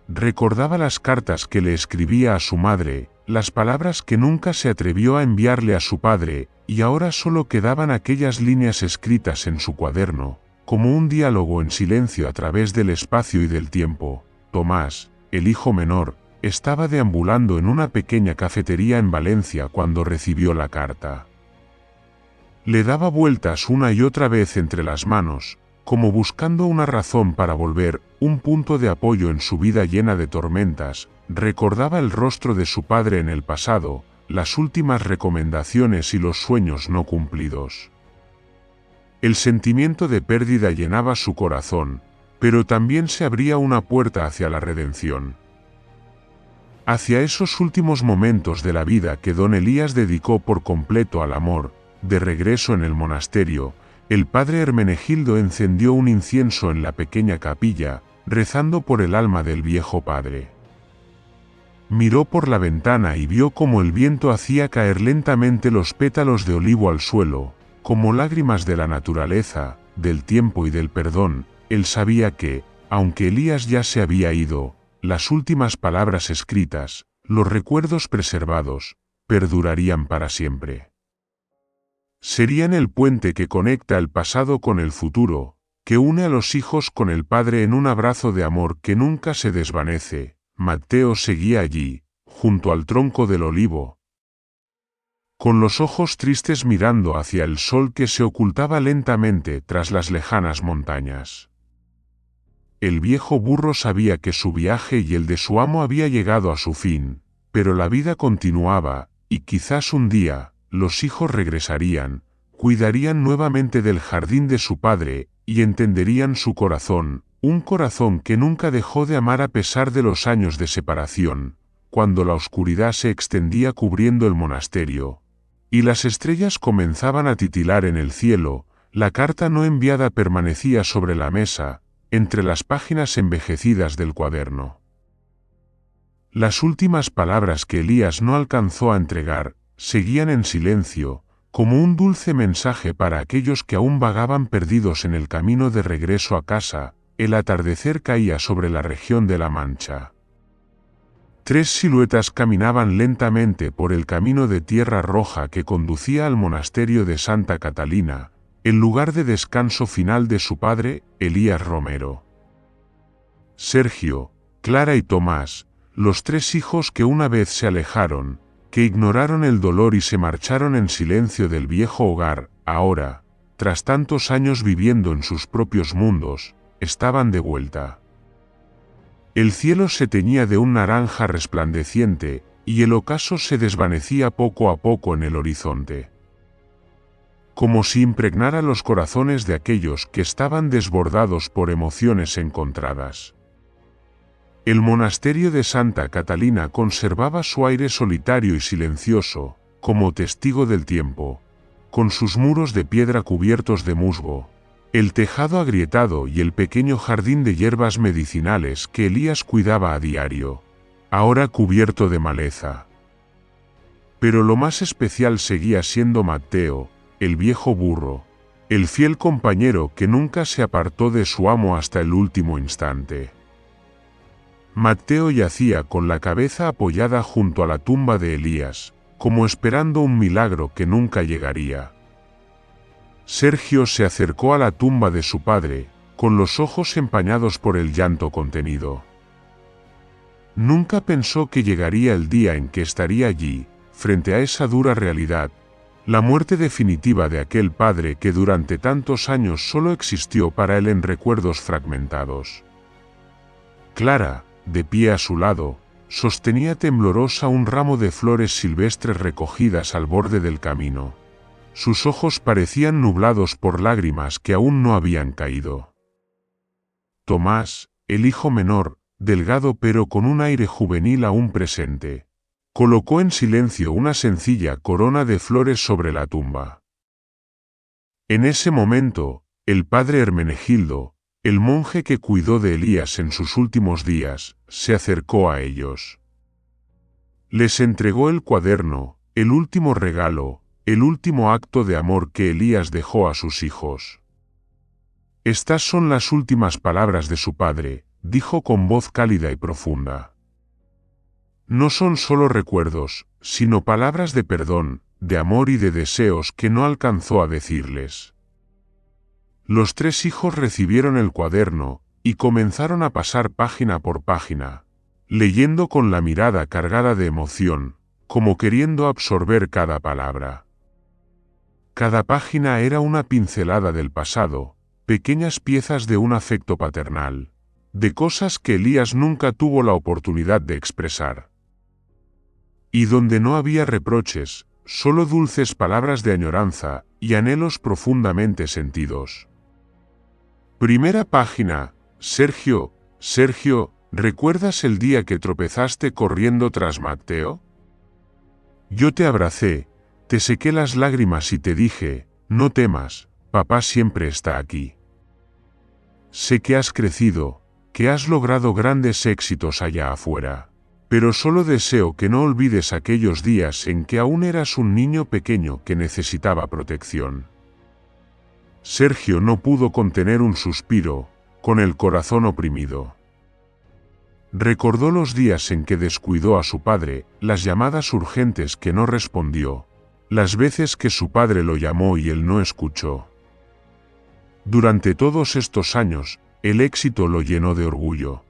Recordaba las cartas que le escribía a su madre, las palabras que nunca se atrevió a enviarle a su padre, y ahora solo quedaban aquellas líneas escritas en su cuaderno, como un diálogo en silencio a través del espacio y del tiempo. Tomás, el hijo menor, estaba deambulando en una pequeña cafetería en Valencia cuando recibió la carta. Le daba vueltas una y otra vez entre las manos, como buscando una razón para volver, un punto de apoyo en su vida llena de tormentas. Recordaba el rostro de su padre en el pasado, las últimas recomendaciones y los sueños no cumplidos. El sentimiento de pérdida llenaba su corazón, pero también se abría una puerta hacia la redención. Hacia esos últimos momentos de la vida que don Elías dedicó por completo al amor, de regreso en el monasterio, el padre Hermenegildo encendió un incienso en la pequeña capilla, rezando por el alma del viejo padre. Miró por la ventana y vio cómo el viento hacía caer lentamente los pétalos de olivo al suelo, como lágrimas de la naturaleza, del tiempo y del perdón. Él sabía que, aunque Elías ya se había ido, las últimas palabras escritas, los recuerdos preservados, perdurarían para siempre. Serían el puente que conecta el pasado con el futuro, que une a los hijos con el padre en un abrazo de amor que nunca se desvanece. Mateo seguía allí, junto al tronco del olivo, con los ojos tristes mirando hacia el sol que se ocultaba lentamente tras las lejanas montañas. El viejo burro sabía que su viaje y el de su amo había llegado a su fin, pero la vida continuaba, y quizás un día, los hijos regresarían, cuidarían nuevamente del jardín de su padre, y entenderían su corazón, un corazón que nunca dejó de amar a pesar de los años de separación, cuando la oscuridad se extendía cubriendo el monasterio, y las estrellas comenzaban a titilar en el cielo. La carta no enviada permanecía sobre la mesa, entre las páginas envejecidas del cuaderno. Las últimas palabras que Elías no alcanzó a entregar, seguían en silencio, como un dulce mensaje para aquellos que aún vagaban perdidos en el camino de regreso a casa. El atardecer caía sobre la región de La Mancha. 3 siluetas caminaban lentamente por el camino de tierra roja que conducía al monasterio de Santa Catalina, el lugar de descanso final de su padre, Elías Romero. Sergio, Clara y Tomás, los 3 hijos que una vez se alejaron, que ignoraron el dolor y se marcharon en silencio del viejo hogar, ahora, tras tantos años viviendo en sus propios mundos, estaban de vuelta. El cielo se teñía de un naranja resplandeciente, y el ocaso se desvanecía poco a poco en el horizonte, como si impregnara los corazones de aquellos que estaban desbordados por emociones encontradas. El monasterio de Santa Catalina conservaba su aire solitario y silencioso, como testigo del tiempo, con sus muros de piedra cubiertos de musgo, el tejado agrietado y el pequeño jardín de hierbas medicinales que Elías cuidaba a diario, ahora cubierto de maleza. Pero lo más especial seguía siendo Mateo, el viejo burro, el fiel compañero que nunca se apartó de su amo hasta el último instante. Mateo yacía con la cabeza apoyada junto a la tumba de Elías, como esperando un milagro que nunca llegaría. Sergio se acercó a la tumba de su padre, con los ojos empañados por el llanto contenido. Nunca pensó que llegaría el día en que estaría allí, frente a esa dura realidad, la muerte definitiva de aquel padre que durante tantos años solo existió para él en recuerdos fragmentados. Clara, de pie a su lado, sostenía temblorosa un ramo de flores silvestres recogidas al borde del camino. Sus ojos parecían nublados por lágrimas que aún no habían caído. Tomás, el hijo menor, delgado pero con un aire juvenil aún presente, colocó en silencio una sencilla corona de flores sobre la tumba. En ese momento, el padre Hermenegildo, el monje que cuidó de Elías en sus últimos días, se acercó a ellos. Les entregó el cuaderno, el último regalo, el último acto de amor que Elías dejó a sus hijos. Estas son las últimas palabras de su padre, dijo con voz cálida y profunda. No son solo recuerdos, sino palabras de perdón, de amor y de deseos que no alcanzó a decirles. Los 3 hijos recibieron el cuaderno, y comenzaron a pasar página por página, leyendo con la mirada cargada de emoción, como queriendo absorber cada palabra. Cada página era una pincelada del pasado, pequeñas piezas de un afecto paternal, de cosas que Elías nunca tuvo la oportunidad de expresar. Y donde no había reproches, solo dulces palabras de añoranza y anhelos profundamente sentidos. Primera página: Sergio, ¿Recuerdas el día que tropezaste corriendo tras Matteo? Yo te abracé, te sequé las lágrimas y te dije, no temas, papá siempre está aquí. Sé que has crecido, que has logrado grandes éxitos allá afuera, pero solo deseo que no olvides aquellos días en que aún eras un niño pequeño que necesitaba protección. Sergio no pudo contener un suspiro, con el corazón oprimido. Recordó los días en que descuidó a su padre, las llamadas urgentes que no respondió, las veces que su padre lo llamó y él no escuchó. Durante todos estos años, el éxito lo llenó de orgullo.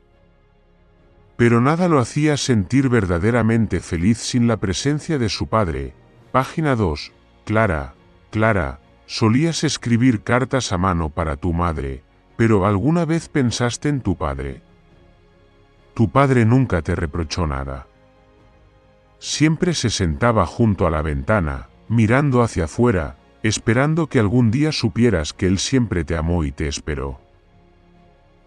Pero nada lo hacía sentir verdaderamente feliz sin la presencia de su padre. Página 2. Clara, solías escribir cartas a mano para tu madre, pero ¿alguna vez pensaste en tu padre? Tu padre nunca te reprochó nada. Siempre se sentaba junto a la ventana, mirando hacia afuera, esperando que algún día supieras que él siempre te amó y te esperó.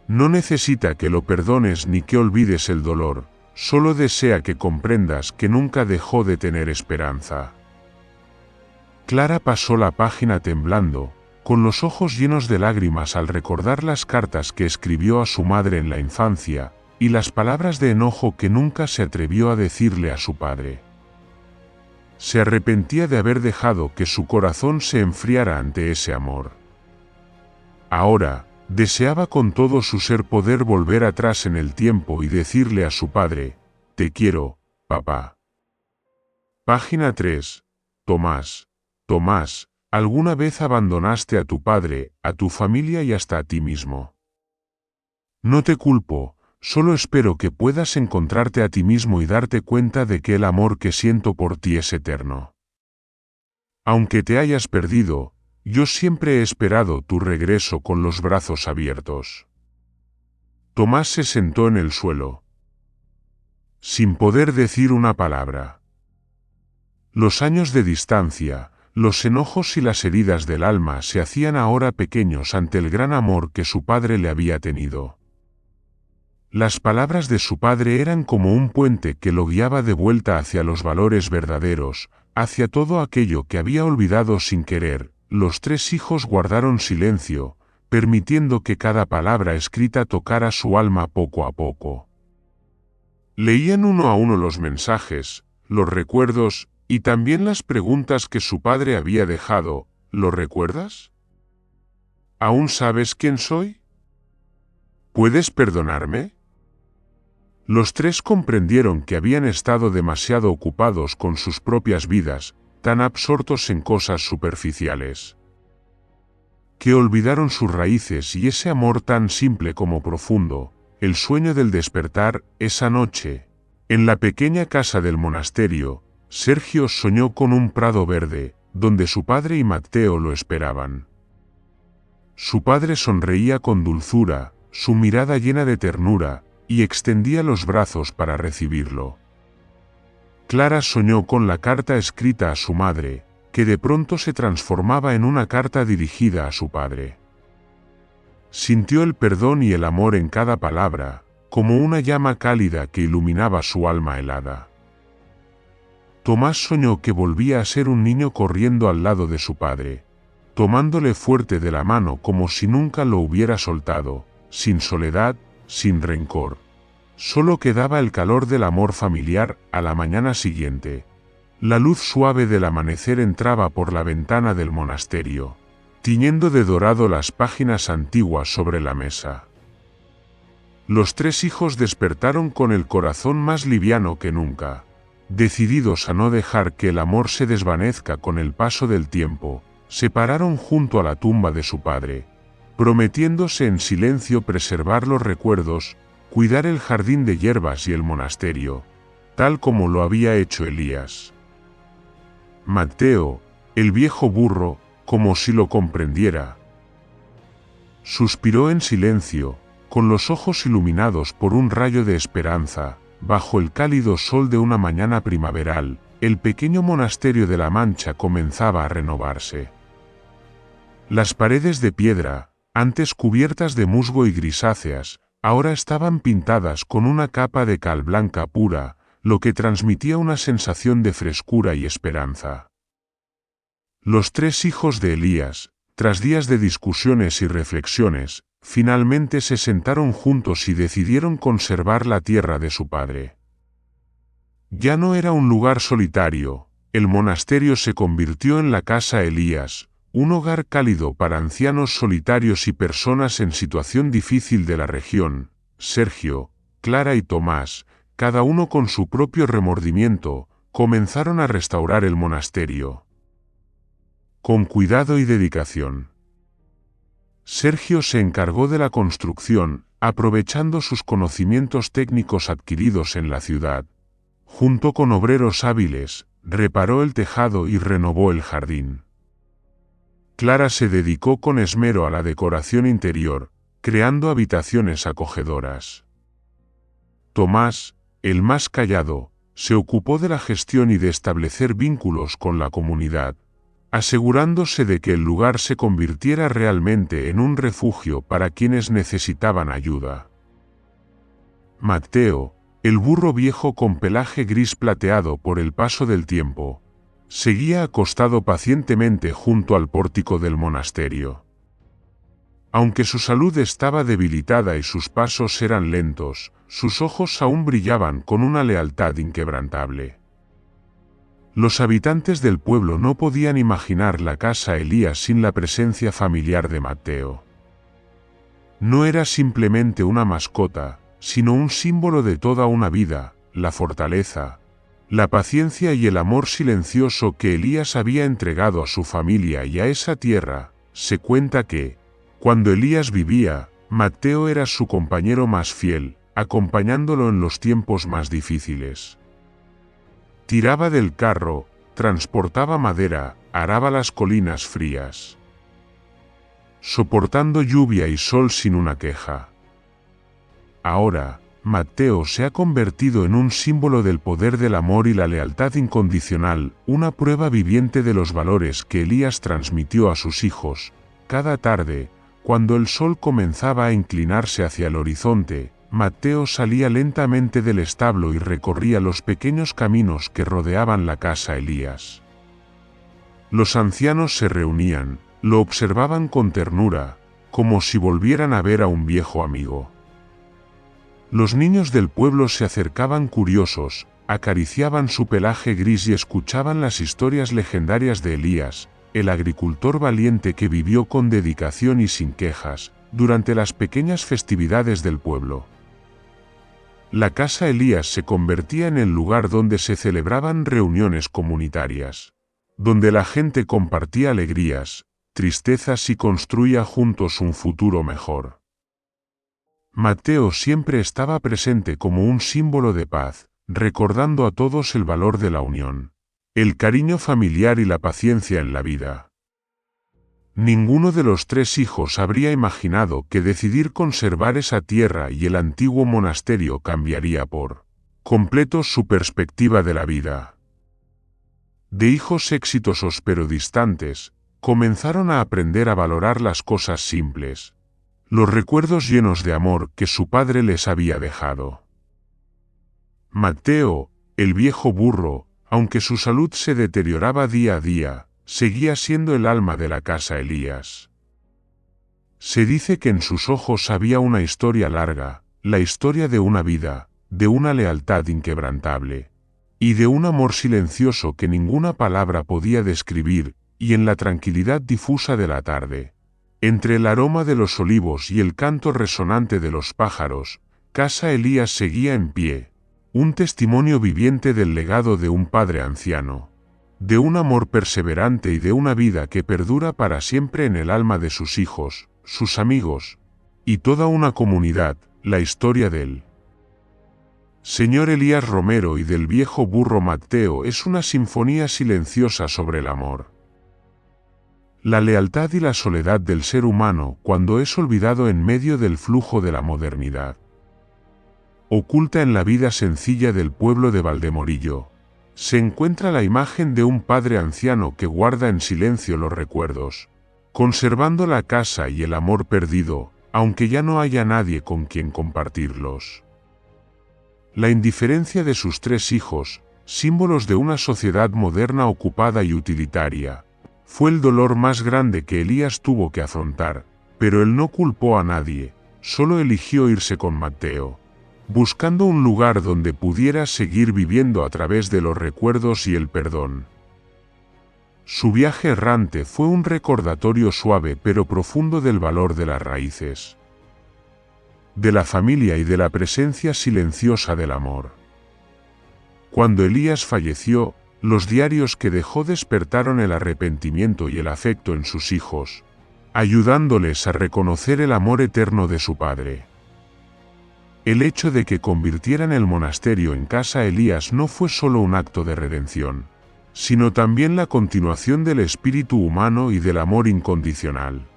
No necesita que lo perdones ni que olvides el dolor, solo desea que comprendas que nunca dejó de tener esperanza. Clara pasó la página temblando, con los ojos llenos de lágrimas al recordar las cartas que escribió a su madre en la infancia, y las palabras de enojo que nunca se atrevió a decirle a su padre. Se arrepentía de haber dejado que su corazón se enfriara ante ese amor. Ahora, deseaba con todo su ser poder volver atrás en el tiempo y decirle a su padre, «Te quiero, papá». Página 3. Tomás, ¿alguna vez abandonaste a tu padre, a tu familia y hasta a ti mismo? No te culpo. Solo espero que puedas encontrarte a ti mismo y darte cuenta de que el amor que siento por ti es eterno. Aunque te hayas perdido, yo siempre he esperado tu regreso con los brazos abiertos. Tomás se sentó en el suelo, sin poder decir una palabra. Los años de distancia, los enojos y las heridas del alma se hacían ahora pequeños ante el gran amor que su padre le había tenido. Las palabras de su padre eran como un puente que lo guiaba de vuelta hacia los valores verdaderos, hacia todo aquello que había olvidado sin querer. Los tres hijos guardaron silencio, permitiendo que cada palabra escrita tocara su alma poco a poco. Leían uno a uno los mensajes, los recuerdos, y también las preguntas que su padre había dejado. ¿Lo recuerdas? ¿Aún sabes quién soy? ¿Puedes perdonarme? Los tres comprendieron que habían estado demasiado ocupados con sus propias vidas, tan absortos en cosas superficiales, que olvidaron sus raíces y ese amor tan simple como profundo. El sueño del despertar. Esa noche, en la pequeña casa del monasterio, Sergio soñó con un prado verde, donde su padre y Matteo lo esperaban. Su padre sonreía con dulzura, su mirada llena de ternura, y extendía los brazos para recibirlo. Clara soñó con la carta escrita a su madre, que de pronto se transformaba en una carta dirigida a su padre. Sintió el perdón y el amor en cada palabra, como una llama cálida que iluminaba su alma helada. Tomás soñó que volvía a ser un niño corriendo al lado de su padre, tomándole fuerte de la mano como si nunca lo hubiera soltado, sin soledad, sin rencor. Solo quedaba el calor del amor familiar. A la mañana siguiente, la luz suave del amanecer entraba por la ventana del monasterio, tiñendo de dorado las páginas antiguas sobre la mesa. Los tres hijos despertaron con el corazón más liviano que nunca, decididos a no dejar que el amor se desvanezca con el paso del tiempo. Se pararon junto a la tumba de su padre, prometiéndose en silencio preservar los recuerdos, cuidar el jardín de hierbas y el monasterio, tal como lo había hecho Elías. Matteo, el viejo burro, como si lo comprendiera, suspiró en silencio, con los ojos iluminados por un rayo de esperanza. Bajo el cálido sol de una mañana primaveral, el pequeño monasterio de la Mancha comenzaba a renovarse. Las paredes de piedra, antes cubiertas de musgo y grisáceas, Ahora estaban pintadas con una capa de cal blanca pura, lo que transmitía una sensación de frescura y esperanza. Los 3 hijos de Elías, tras días de discusiones y reflexiones, finalmente se sentaron juntos y decidieron conservar la tierra de su padre. Ya no era un lugar solitario, el monasterio se convirtió en la casa Elías, un hogar cálido para ancianos solitarios y personas en situación difícil de la región. Sergio, Clara y Tomás, cada uno con su propio remordimiento, comenzaron a restaurar el monasterio. Con cuidado y dedicación. Sergio se encargó de la construcción, aprovechando sus conocimientos técnicos adquiridos en la ciudad. Junto con obreros hábiles, reparó el tejado y renovó el jardín. Clara se dedicó con esmero a la decoración interior, creando habitaciones acogedoras. Tomás, el más callado, se ocupó de la gestión y de establecer vínculos con la comunidad, asegurándose de que el lugar se convirtiera realmente en un refugio para quienes necesitaban ayuda. Mateo, el burro viejo con pelaje gris plateado por el paso del tiempo, seguía acostado pacientemente junto al pórtico del monasterio. Aunque su salud estaba debilitada y sus pasos eran lentos, sus ojos aún brillaban con una lealtad inquebrantable. Los habitantes del pueblo no podían imaginar la casa Elías sin la presencia familiar de Mateo. No era simplemente una mascota, sino un símbolo de toda una vida, la fortaleza, la paciencia y el amor silencioso que Elías había entregado a su familia y a esa tierra. Se cuenta que, cuando Elías vivía, Mateo era su compañero más fiel, acompañándolo en los tiempos más difíciles. Tiraba del carro, transportaba madera, araba las colinas frías, soportando lluvia y sol sin una queja. Ahora, Mateo se ha convertido en un símbolo del poder del amor y la lealtad incondicional, una prueba viviente de los valores que Elías transmitió a sus hijos. Cada tarde, cuando el sol comenzaba a inclinarse hacia el horizonte, Mateo salía lentamente del establo y recorría los pequeños caminos que rodeaban la casa Elías. Los ancianos se reunían, lo observaban con ternura, como si volvieran a ver a un viejo amigo. Los niños del pueblo se acercaban curiosos, acariciaban su pelaje gris y escuchaban las historias legendarias de Elías, el agricultor valiente que vivió con dedicación y sin quejas, durante las pequeñas festividades del pueblo. La casa Elías se convertía en el lugar donde se celebraban reuniones comunitarias, donde la gente compartía alegrías, tristezas y construía juntos un futuro mejor. Mateo siempre estaba presente como un símbolo de paz, recordando a todos el valor de la unión, el cariño familiar y la paciencia en la vida. Ninguno de los 3 hijos habría imaginado que decidir conservar esa tierra y el antiguo monasterio cambiaría por completo su perspectiva de la vida. De hijos exitosos pero distantes, comenzaron a aprender a valorar las cosas simples, los recuerdos llenos de amor que su padre les había dejado. Mateo, el viejo burro, aunque su salud se deterioraba día a día, seguía siendo el alma de la casa Elías. Se dice que en sus ojos había una historia larga, la historia de una vida, de una lealtad inquebrantable, y de un amor silencioso que ninguna palabra podía describir, y en la tranquilidad difusa de la tarde, entre el aroma de los olivos y el canto resonante de los pájaros, casa Elías seguía en pie, un testimonio viviente del legado de un padre anciano, de un amor perseverante y de una vida que perdura para siempre en el alma de sus hijos, sus amigos, y toda una comunidad. La historia del señor Elías Romero y del viejo burro Mateo es una sinfonía silenciosa sobre el amor, la lealtad y la soledad del ser humano cuando es olvidado en medio del flujo de la modernidad. Oculta en la vida sencilla del pueblo de Valdemorillo, se encuentra la imagen de un padre anciano que guarda en silencio los recuerdos, conservando la casa y el amor perdido, aunque ya no haya nadie con quien compartirlos. La indiferencia de sus 3 hijos, símbolos de una sociedad moderna ocupada y utilitaria, fue el dolor más grande que Elías tuvo que afrontar, pero él no culpó a nadie, solo eligió irse con Mateo, buscando un lugar donde pudiera seguir viviendo a través de los recuerdos y el perdón. Su viaje errante fue un recordatorio suave pero profundo del valor de las raíces, de la familia y de la presencia silenciosa del amor. Cuando Elías falleció, los diarios que dejó despertaron el arrepentimiento y el afecto en sus hijos, ayudándoles a reconocer el amor eterno de su padre. El hecho de que convirtieran el monasterio en casa Elías no fue solo un acto de redención, sino también la continuación del espíritu humano y del amor incondicional.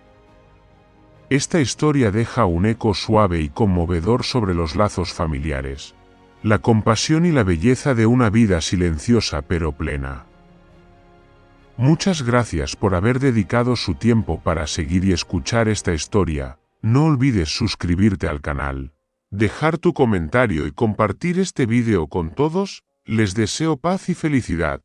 Esta historia deja un eco suave y conmovedor sobre los lazos familiares, la compasión y la belleza de una vida silenciosa pero plena. Muchas gracias por haber dedicado su tiempo para seguir y escuchar esta historia. No olvides suscribirte al canal, dejar tu comentario y compartir este vídeo con todos. Les deseo paz y felicidad.